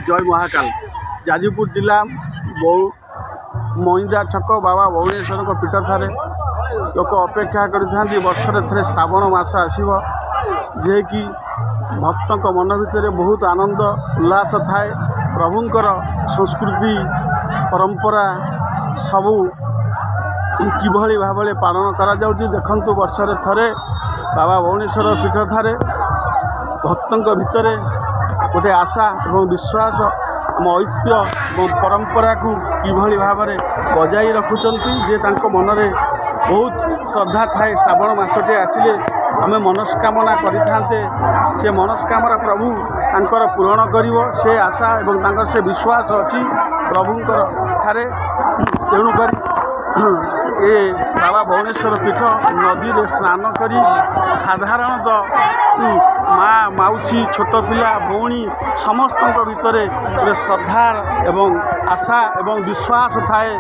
जय महाकाल जाजपुर जिला मईदा छक बाबा भुवनेश्वर पीठ ठारे लोक अपेक्षा कर वर्षरे थे श्रावण मास आसब जे कि भक्त मन भितर बहुत आनंद उल्लास थाए प्रभुंकर संस्कृति परंपरा सबू किभली भाव पालन करा देखु वर्षरे थरे बाबा भुवनेश्वर पीठ ठारे भक्तों भितर गोटे आशा और विश्वास आम ऐक्य और परंपरा को किभली भाव बजाई रखुंट जे मन में बहुत श्रद्धा थाए श्रावण मासटे आसिले आम मनस्कामना करते से मनस्कामना प्रभु तांकर पूरण करिवो से आशा और से विश्वास अच्छी प्रभुंकर ठारे तेणुक ए बाबा भुवनेश्वर पीठ नदी में स्नान करी साधारणतः माँ माउसी छोट पिला भौणी समस्त भितर गोटे श्रद्धा एवं आशा एवं विश्वास थाए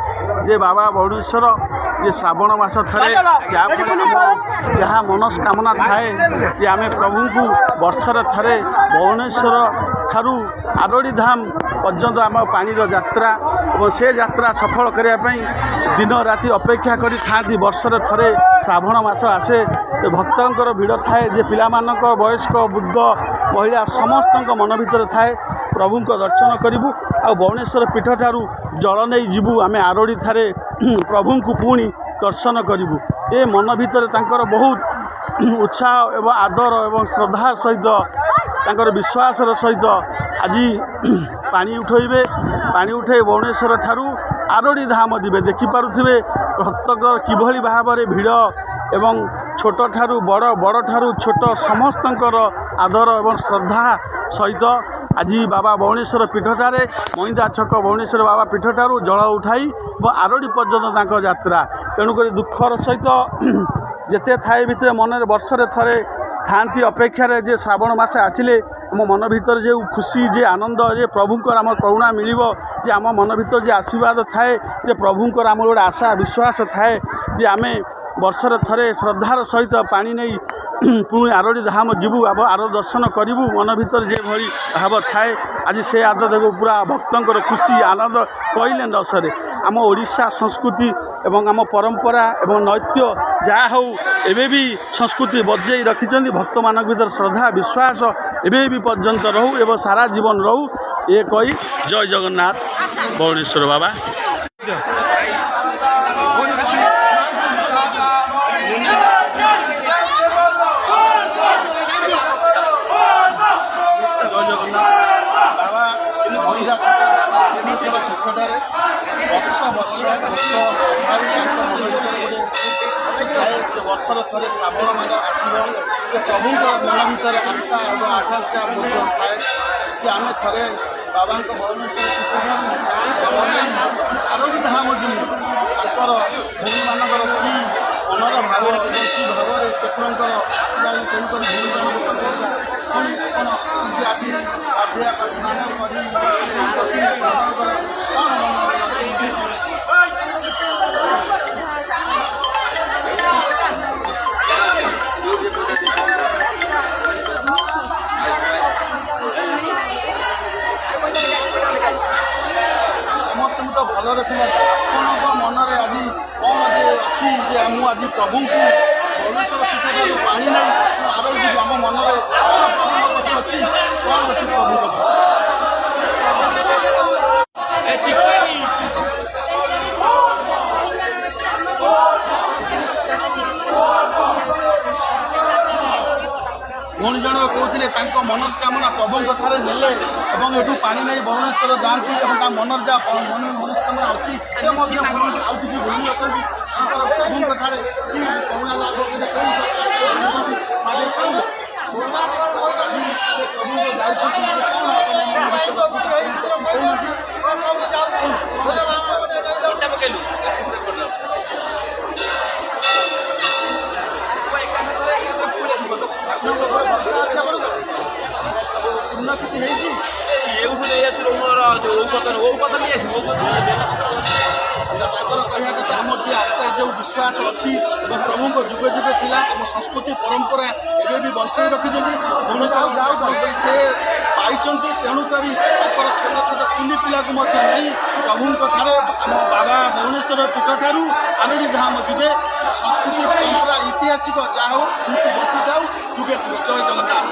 जे बाबा भुवनेश्वर ये श्रावण मास थे जहाँ मनस्कामना थाए कि आम प्रभु को वर्षर थे भुवनेश्वर ठारू आरोड़ी धाम पर्यंत आम पानीर यात्रा और से यात्रा सफल करने दिन राति अपेक्षा करी थांती वर्षरे थे श्रावण मास आसे भक्तों भिड़ थाए जे पिलामानक वयस्क बुद्ध महिला समस्त मन भितर थाए प्रभु को दर्शन करूँ आ भुवनेश्वर पीठ ठारू जल नहीं जीवु आम आरोड़ी ठारे प्रभु को पुणी दर्शन करूँ ए मन भितर तांकर बहुत उत्साह एवं आदर एवं श्रद्धा सहित विश्वास सहित आज पानी उठे पानी उठे भुवनेश्वर ठारू आरोड़ी धाम दिवे देखिपे भक्तकर किभली भाव में भिड़ एवं छोट ठारू बड़ बड़ ठारू छोट समस्तंकर आदर एवं श्रद्धा सहित आज बाबा भुवनेश्वर पीठटारे मईदा छक भुवनेश्वर बाबा पीठटारू जल उठाई आरोड़ी पर्यंत यात्रा तेणुक दुखर सहित जिते थाए भितर मन वर्षरे थे थांती अपेक्षा जे श्रावण मास आसिले आम मन भीतर जो खुशी जे आनंद जे प्रभुंकर आम करुणा मिलिबो जे आम मन भीतर जे आशीर्वाद थाए जे प्रभुंकर आम गोटे आशा विश्वास थाए जे आमे वर्षरे थे श्रद्धार सहित पानी नहीं पुणी आरोड़ी धाम जीवु आरो दर्शन करूँ मन भीतर जे भली भाव थाए आज से आदत पूरा भक्तों खुशी आनंद कहले न सरे आम ओडिशा संस्कृति एवं आम परंपरा एवं नैत्य जहाँ हो एबे भी संस्कृति बजाई रखिंट भक्त मान भीतर श्रद्धा विश्वास एबे भी पर्यंत रहू एवं सारा जीवन रहू ये कही जय जगन्नाथ भुवनेश्वर बाबा वर्षर थे श्रावण मास आसब प्रभु मन भीतर आस्था और आकांक्षा बोध थाए कि आम थे बाबा भुवनेश्वर आरोड़ी धाम जीवर भूमि मानकर कि मनर भाव कि भाव ठाकुर तेणुक भूमि मान आज गाधिया स्नान समस्त तो भल रखा आपण मनरे आज कौन अच्छी आज प्रभु को भुवनेश्वर पीठ पानी नहीं आरोग्य आम मन अच्छी कौन अच्छी प्रभु भौणी जन कहते मनस्कामना प्रभु ठारे नेले एठू पानी नहीं भुवनेश्वर जाती मनर जहाँ मनस्कामना अच्छी से आउटी बोली प्रभु ठारे करुणा किसी आम जी आशा जो विश्वास अच्छी प्रभु को जुगे जुगे थिला आम संस्कृति परंपरा एवं भी बंचाई रखी से पाई तेणुक ତାଙ୍କର ଛୋଟ ଛୋଟ କୁନି ପିଲାକୁ ମଧ୍ୟ ନେଇ ପ୍ରଭୁଙ୍କ ଠାରେ ଆମ ବାବା ଭୁବନେଶ୍ୱର ପୀଠ ଠାରୁ ଆରୋଡ଼ି ଧାମ ଯିବେ। ସଂସ୍କୃତି ପରମ୍ପରା ଐତିହାସିକ ଯାହା ହଉ ଏମିତି ବଞ୍ଚିଥାଉ ଯୁଗେ ଯୁଗ। ଜୟ ଜଗନ୍ନାଥ।